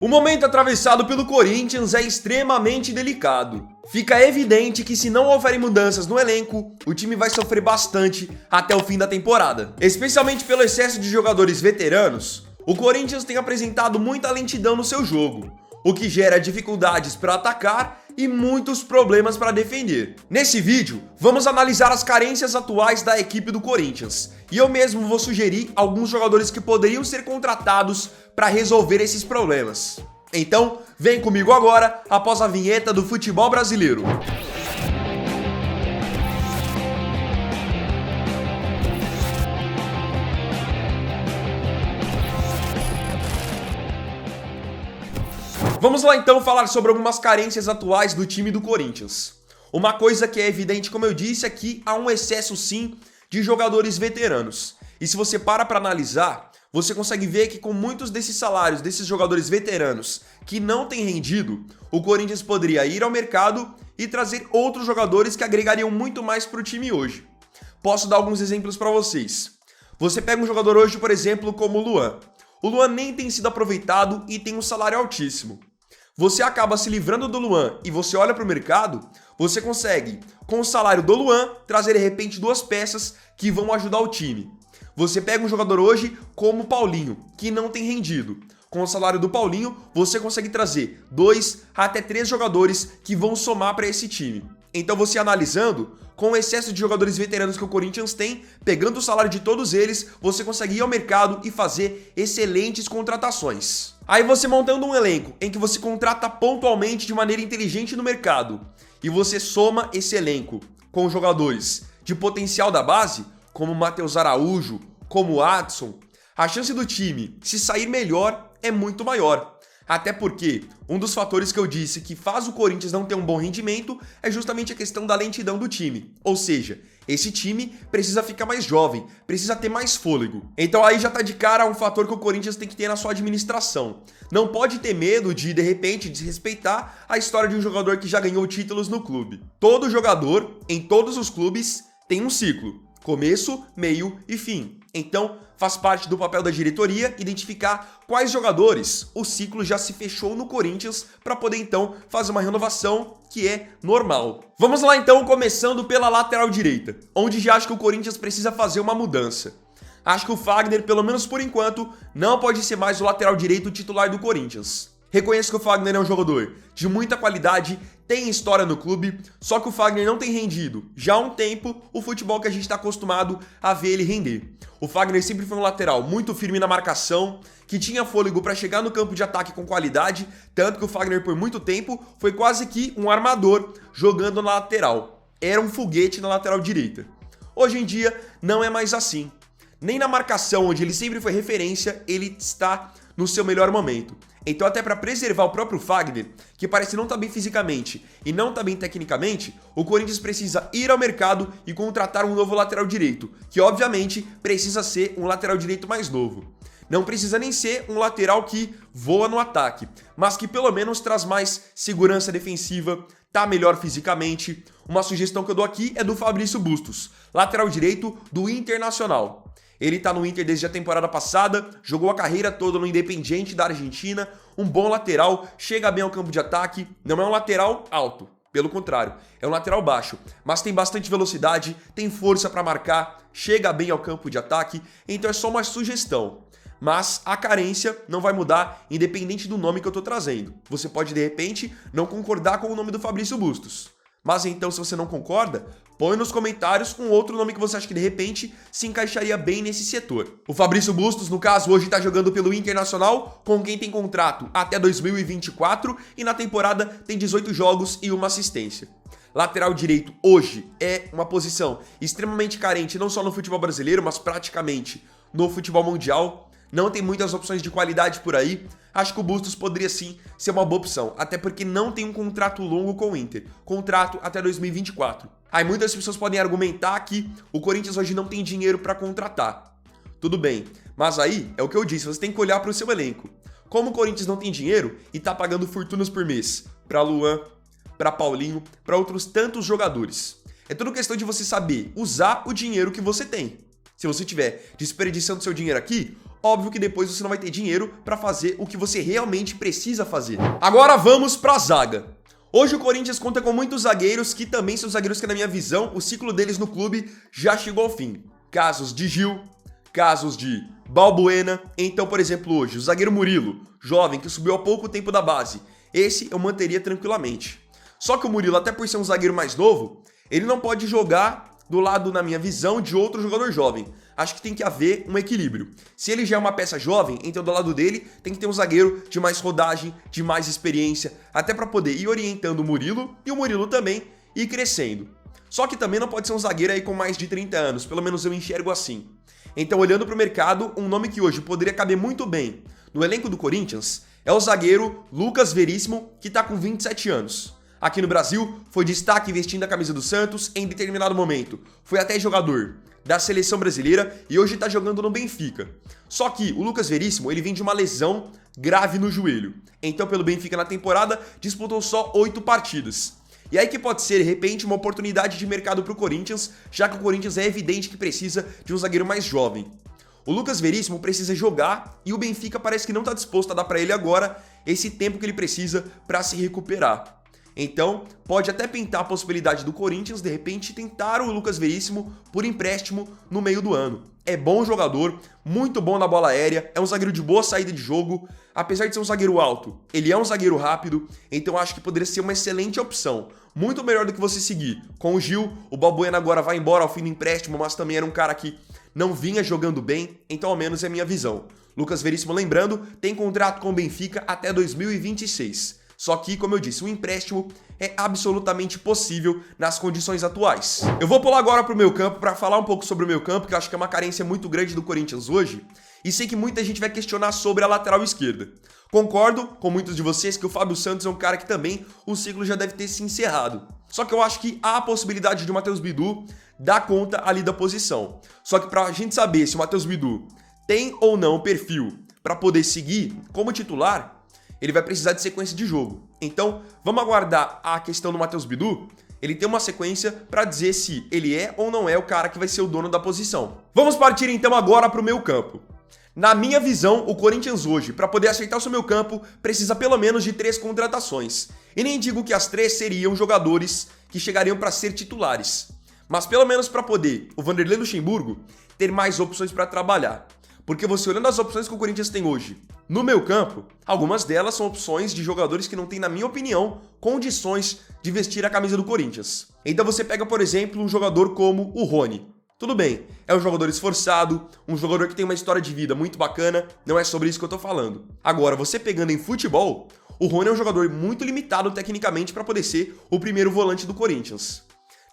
O momento atravessado pelo Corinthians é extremamente delicado. Fica evidente que se não houverem mudanças no elenco, o time vai sofrer bastante até o fim da temporada. Especialmente pelo excesso de jogadores veteranos, o Corinthians tem apresentado muita lentidão no seu jogo, o que gera dificuldades para atacar e muitos problemas para defender. Nesse vídeo, vamos analisar as carências atuais da equipe do Corinthians, e eu mesmo vou sugerir alguns jogadores que poderiam ser contratados para resolver esses problemas. Então, vem comigo agora, após a vinheta do futebol brasileiro. Vamos lá então falar sobre algumas carências atuais do time do Corinthians. Uma coisa que é evidente, como eu disse, é que há um excesso sim de jogadores veteranos. E se você para analisar, você consegue ver que com muitos desses salários desses jogadores veteranos que não têm rendido, o Corinthians poderia ir ao mercado e trazer outros jogadores que agregariam muito mais para o time hoje. Posso dar alguns exemplos para vocês. Você pega um jogador hoje, por exemplo, como o Luan. O Luan nem tem sido aproveitado e tem um salário altíssimo. Você acaba se livrando do Luan e você olha para o mercado, você consegue, com o salário do Luan, trazer de repente duas peças que vão ajudar o time. Você pega um jogador hoje como o Paulinho, que não tem rendido. Com o salário do Paulinho, você consegue trazer 2 até 3 jogadores que vão somar para esse time. Então você analisando, com o excesso de jogadores veteranos que o Corinthians tem, pegando o salário de todos eles, você consegue ir ao mercado e fazer excelentes contratações. Aí você montando um elenco em que você contrata pontualmente de maneira inteligente no mercado, e você soma esse elenco com jogadores de potencial da base, como o Matheus Araújo, como o Adson, a chance do time se sair melhor é muito maior. Até porque um dos fatores que eu disse que faz o Corinthians não ter um bom rendimento é justamente a questão da lentidão do time. Ou seja, esse time precisa ficar mais jovem, precisa ter mais fôlego. Então aí já tá de cara um fator que o Corinthians tem que ter na sua administração. Não pode ter medo de repente, desrespeitar a história de um jogador que já ganhou títulos no clube. Todo jogador, em todos os clubes, tem um ciclo. Começo, meio e fim. Então, faz parte do papel da diretoria identificar quais jogadores o ciclo já se fechou no Corinthians para poder então fazer uma renovação que é normal. Vamos lá então, começando pela lateral direita, onde já acho que o Corinthians precisa fazer uma mudança. Acho que o Fagner, pelo menos por enquanto, não pode ser mais o lateral direito titular do Corinthians. Reconheço que o Fagner é um jogador de muita qualidade, tem história no clube, só que o Fagner não tem rendido já há um tempo o futebol que a gente está acostumado a ver ele render. O Fagner sempre foi um lateral muito firme na marcação, que tinha fôlego para chegar no campo de ataque com qualidade, tanto que o Fagner por muito tempo foi quase que um armador jogando na lateral. Era um foguete na lateral direita. Hoje em dia não é mais assim. Nem na marcação, onde ele sempre foi referência, ele está no seu melhor momento. Então até para preservar o próprio Fagner, que parece não estar bem fisicamente e não estar bem tecnicamente, o Corinthians precisa ir ao mercado e contratar um novo lateral direito, que obviamente precisa ser um lateral direito mais novo. Não precisa nem ser um lateral que voa no ataque, mas que pelo menos traz mais segurança defensiva, tá melhor fisicamente. Uma sugestão que eu dou aqui é do Fabrício Bustos, lateral direito do Internacional. Ele tá no Inter desde a temporada passada, jogou a carreira toda no Independiente da Argentina, um bom lateral, chega bem ao campo de ataque, não é um lateral alto, pelo contrário, é um lateral baixo, mas tem bastante velocidade, tem força para marcar, chega bem ao campo de ataque, então é só uma sugestão. Mas a carência não vai mudar independente do nome que eu tô trazendo. Você pode de repente não concordar com o nome do Fabrício Bustos. Mas então, se você não concorda, põe nos comentários um outro nome que você acha que de repente se encaixaria bem nesse setor. O Fabrício Bustos, no caso, hoje está jogando pelo Internacional, com quem tem contrato até 2024 e na temporada tem 18 jogos e uma assistência. Lateral direito hoje é uma posição extremamente carente, não só no futebol brasileiro, mas praticamente no futebol mundial. Não tem muitas opções de qualidade por aí. Acho que o Bustos poderia sim ser uma boa opção, até porque não tem um contrato longo com o Inter, contrato até 2024. Aí muitas pessoas podem argumentar que o Corinthians hoje não tem dinheiro para contratar. Tudo bem, mas aí é o que eu disse, você tem que olhar para o seu elenco. Como o Corinthians não tem dinheiro e tá pagando fortunas por mês para Luan, para Paulinho, para outros tantos jogadores. É tudo questão de você saber usar o dinheiro que você tem. Se você estiver desperdiçando seu dinheiro aqui, óbvio que depois você não vai ter dinheiro para fazer o que você realmente precisa fazer. Agora vamos para a zaga. Hoje o Corinthians conta com muitos zagueiros que também são zagueiros que, na minha visão, o ciclo deles no clube já chegou ao fim. Casos de Gil, casos de Balbuena. Então, por exemplo, hoje, o zagueiro Murilo, jovem, que subiu há pouco tempo da base. Esse eu manteria tranquilamente. Só que o Murilo, até por ser um zagueiro mais novo, ele não pode jogar do lado, na minha visão, de outro jogador jovem. Acho que tem que haver um equilíbrio. Se ele já é uma peça jovem, então do lado dele tem que ter um zagueiro de mais rodagem, de mais experiência, até para poder ir orientando o Murilo e o Murilo também ir crescendo. Só que também não pode ser um zagueiro aí com mais de 30 anos, pelo menos eu enxergo assim. Então, olhando para o mercado, um nome que hoje poderia caber muito bem no elenco do Corinthians é o zagueiro Lucas Veríssimo, que está com 27 anos. Aqui no Brasil, foi destaque vestindo a camisa do Santos em determinado momento. Foi até jogador da seleção brasileira e hoje está jogando no Benfica. Só que o Lucas Veríssimo, ele vem de uma lesão grave no joelho. Então, pelo Benfica na temporada, disputou só 8 partidas. E aí que pode ser, de repente, uma oportunidade de mercado para o Corinthians, já que o Corinthians é evidente que precisa de um zagueiro mais jovem. O Lucas Veríssimo precisa jogar e o Benfica parece que não está disposto a dar para ele agora esse tempo que ele precisa para se recuperar. Então, pode até pintar a possibilidade do Corinthians, de repente, tentar o Lucas Veríssimo por empréstimo no meio do ano. É bom jogador, muito bom na bola aérea, é um zagueiro de boa saída de jogo. Apesar de ser um zagueiro alto, ele é um zagueiro rápido, então acho que poderia ser uma excelente opção. Muito melhor do que você seguir com o Gil. O Balbuena agora vai embora ao fim do empréstimo, mas também era um cara que não vinha jogando bem, então ao menos é a minha visão. Lucas Veríssimo, lembrando, tem contrato com o Benfica até 2026. Só que, como eu disse, o empréstimo é absolutamente possível nas condições atuais. Eu vou pular agora para o meio campo para falar um pouco sobre o meio campo, que eu acho que é uma carência muito grande do Corinthians hoje, e sei que muita gente vai questionar sobre a lateral esquerda. Concordo com muitos de vocês que o Fábio Santos é um cara que também o ciclo já deve ter se encerrado. Só que eu acho que há a possibilidade de o Matheus Bidu dar conta ali da posição. Só que para a gente saber se o Matheus Bidu tem ou não o perfil para poder seguir como titular, ele vai precisar de sequência de jogo. Então, vamos aguardar a questão do Matheus Bidu. Ele tem uma sequência para dizer se ele é ou não é o cara que vai ser o dono da posição. Vamos partir então agora para o meio campo. Na minha visão, o Corinthians hoje, para poder acertar o seu meio campo, precisa pelo menos de 3 contratações. E nem digo que as 3 seriam jogadores que chegariam para ser titulares. Mas pelo menos para poder o Vanderlei Luxemburgo ter mais opções para trabalhar. Porque você olhando as opções que o Corinthians tem hoje no meio campo, algumas delas são opções de jogadores que não têm, na minha opinião, condições de vestir a camisa do Corinthians. Então você pega, por exemplo, um jogador como o Rony. Tudo bem, é um jogador esforçado, um jogador que tem uma história de vida muito bacana, não é sobre isso que eu tô falando. Agora, você pegando em futebol, o Rony é um jogador muito limitado tecnicamente para poder ser o primeiro volante do Corinthians.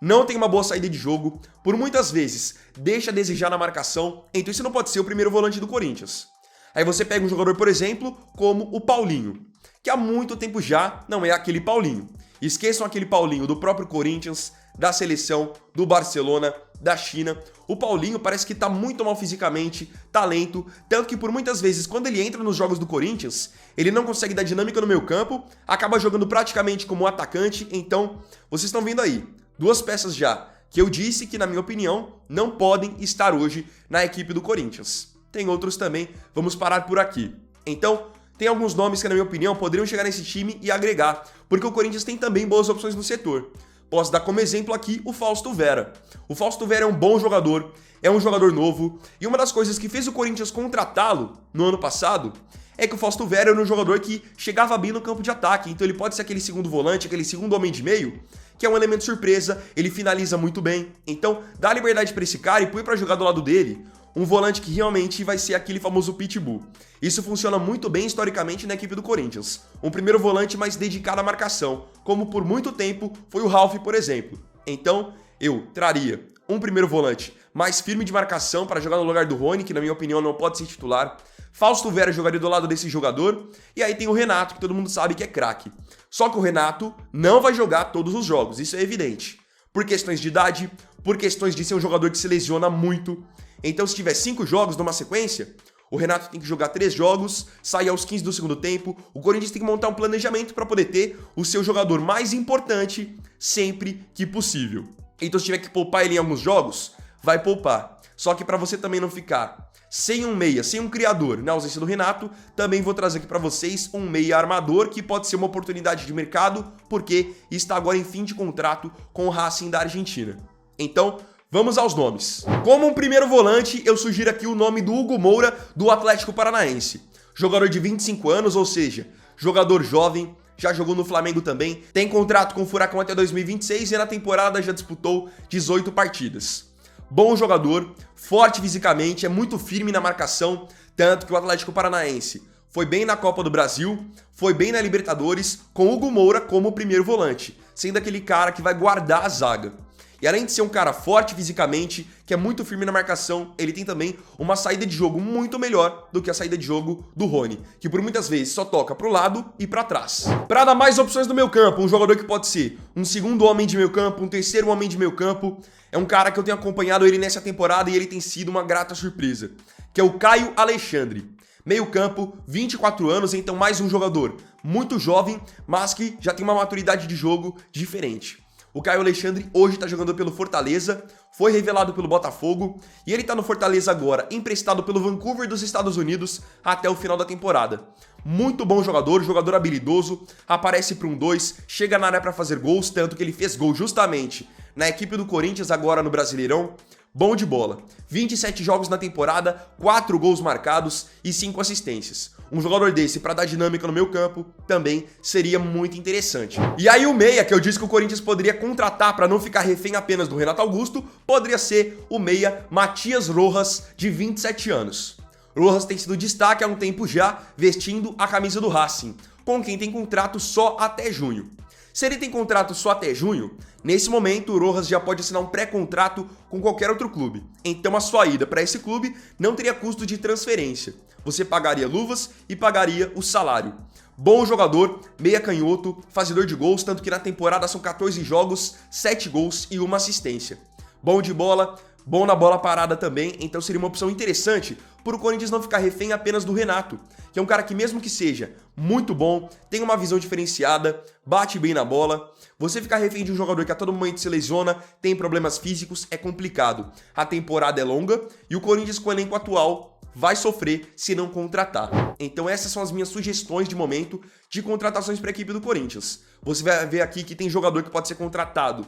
Não tem uma boa saída de jogo, por muitas vezes deixa a desejar na marcação, então isso não pode ser o primeiro volante do Corinthians. Aí você pega um jogador, por exemplo, como o Paulinho, que há muito tempo já não é aquele Paulinho. Esqueçam aquele Paulinho do próprio Corinthians, da seleção, do Barcelona, da China. O Paulinho parece que tá muito mal fisicamente, tá lento, tanto que por muitas vezes quando ele entra nos jogos do Corinthians, ele não consegue dar dinâmica no meio campo, acaba jogando praticamente como um atacante, então vocês estão vendo aí, 2 peças já que eu disse que, na minha opinião, não podem estar hoje na equipe do Corinthians. Tem outros também, vamos parar por aqui. Então, tem alguns nomes que, na minha opinião, poderiam chegar nesse time e agregar, porque o Corinthians tem também boas opções no setor. Posso dar como exemplo aqui o Fausto Vera. O Fausto Vera é um bom jogador, é um jogador novo, e uma das coisas que fez o Corinthians contratá-lo no ano passado é que o Fausto Vera era um jogador que chegava bem no campo de ataque, então ele pode ser aquele segundo volante, aquele segundo homem de meio, que é um elemento surpresa, ele finaliza muito bem. Então, dá liberdade para esse cara e põe para jogar do lado dele um volante que realmente vai ser aquele famoso pitbull. Isso funciona muito bem historicamente na equipe do Corinthians. Um primeiro volante mais dedicado à marcação, como por muito tempo foi o Ralf, por exemplo. Então, eu traria um primeiro volante mais firme de marcação para jogar no lugar do Rony, que na minha opinião não pode ser titular. Fausto Vera jogaria do lado desse jogador. E aí tem o Renato, que todo mundo sabe que é craque. Só que o Renato não vai jogar todos os jogos, isso é evidente. Por questões de idade, por questões de ser um jogador que se lesiona muito. Então, se tiver 5 jogos numa sequência, o Renato tem que jogar 3 jogos, sair aos 15 do segundo tempo. O Corinthians tem que montar um planejamento para poder ter o seu jogador mais importante sempre que possível. Então, se tiver que poupar ele em alguns jogos, vai poupar. Só que para você também não ficar sem um meia, sem um criador, na ausência do Renato, também vou trazer aqui para vocês um meia armador que pode ser uma oportunidade de mercado, porque está agora em fim de contrato com o Racing da Argentina. Então, vamos aos nomes. Como um primeiro volante, eu sugiro aqui o nome do Hugo Moura, do Atlético Paranaense. Jogador de 25 anos, ou seja, jogador jovem, já jogou no Flamengo também, tem contrato com o Furacão até 2026 e na temporada já disputou 18 partidas. Bom jogador, forte fisicamente, é muito firme na marcação, tanto que o Atlético Paranaense foi bem na Copa do Brasil, foi bem na Libertadores, com Hugo Moura como primeiro volante, sendo aquele cara que vai guardar a zaga. E além de ser um cara forte fisicamente, que é muito firme na marcação, ele tem também uma saída de jogo muito melhor do que a saída de jogo do Rony, que por muitas vezes só toca pro lado e pra trás. Para dar mais opções no meio campo, um jogador que pode ser um segundo homem de meio campo, um terceiro homem de meio campo, é um cara que eu tenho acompanhado ele nessa temporada e ele tem sido uma grata surpresa, que é o Caio Alexandre. Meio campo, 24 anos, então mais um jogador muito jovem, mas que já tem uma maturidade de jogo diferente. O Caio Alexandre hoje está jogando pelo Fortaleza, foi revelado pelo Botafogo e ele está no Fortaleza agora, emprestado pelo Vancouver dos Estados Unidos até o final da temporada. Muito bom jogador, jogador habilidoso, aparece para um 2, chega na área para fazer gols, tanto que ele fez gol justamente na equipe do Corinthians agora no Brasileirão. Bom de bola, 27 jogos na temporada, 4 gols marcados e 5 assistências. Um jogador desse para dar dinâmica no meio campo também seria muito interessante. E aí o meia, que eu disse que o Corinthians poderia contratar para não ficar refém apenas do Renato Augusto, poderia ser o meia Matias Rojas, de 27 anos. Rojas tem sido destaque há um tempo já, vestindo a camisa do Racing, com quem tem contrato só até junho. Se ele tem contrato só até junho, nesse momento o Rojas já pode assinar um pré-contrato com qualquer outro clube. Então a sua ida para esse clube não teria custo de transferência. Você pagaria luvas e pagaria o salário. Bom jogador, meia canhoto, fazedor de gols, tanto que na temporada são 14 jogos, 7 gols e 1 assistência. Bom de bola, bom na bola parada também, então seria uma opção interessante para o Corinthians não ficar refém apenas do Renato, que é um cara que mesmo que seja muito bom, tem uma visão diferenciada, bate bem na bola. Você ficar refém de um jogador que a todo momento se lesiona, tem problemas físicos, é complicado. A temporada é longa e o Corinthians com o elenco atual vai sofrer se não contratar. Então essas são as minhas sugestões de momento de contratações para a equipe do Corinthians. Você vai ver aqui que tem jogador que pode ser contratado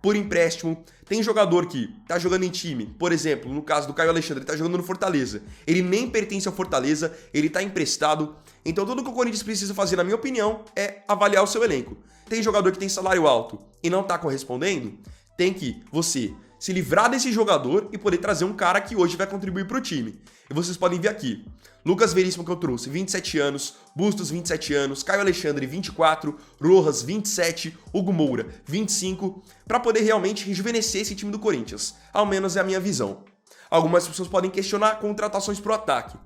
por empréstimo, tem jogador que tá jogando em time, por exemplo, no caso do Caio Alexandre, ele tá jogando no Fortaleza, ele nem pertence ao Fortaleza, ele tá emprestado, então tudo que o Corinthians precisa fazer, na minha opinião, é avaliar o seu elenco. Tem jogador que tem salário alto e não tá correspondendo, tem que você se livrar desse jogador e poder trazer um cara que hoje vai contribuir pro time. E vocês podem ver aqui, Lucas Veríssimo que eu trouxe, 27 anos, Bustos, 27 anos, Caio Alexandre, 24, Rojas, 27, Hugo Moura, 25, para poder realmente rejuvenescer esse time do Corinthians. Ao menos é a minha visão. Algumas pessoas podem questionar contratações pro ataque.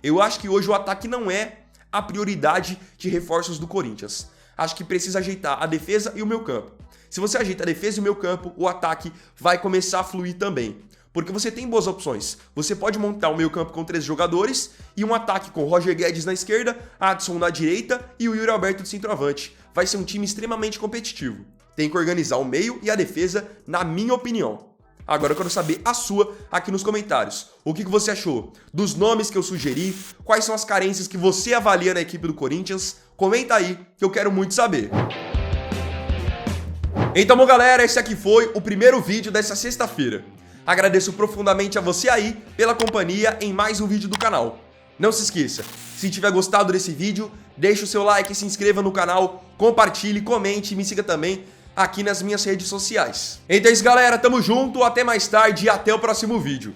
Eu acho que hoje o ataque não é a prioridade de reforços do Corinthians. Acho que precisa ajeitar a defesa e o meio campo. Se você ajeita a defesa e o meio campo, o ataque vai começar a fluir também. Porque você tem boas opções. Você pode montar um meio campo com 3 jogadores e um ataque com Roger Guedes na esquerda, Adson na direita e o Yuri Alberto de centroavante. Vai ser um time extremamente competitivo. Tem que organizar o meio e a defesa, na minha opinião. Agora eu quero saber a sua aqui nos comentários. O que você achou dos nomes que eu sugeri? Quais são as carências que você avalia na equipe do Corinthians? Comenta aí que eu quero muito saber. Então, bom galera, esse aqui foi o primeiro vídeo dessa sexta-feira. Agradeço profundamente a você aí pela companhia em mais um vídeo do canal. Não se esqueça, se tiver gostado desse vídeo, deixe o seu like, se inscreva no canal, compartilhe, comente e me siga também aqui nas minhas redes sociais. Então é isso galera, tamo junto, até mais tarde e até o próximo vídeo.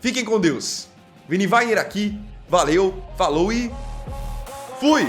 Fiquem com Deus. Vini Weiner aqui, valeu, falou e fui!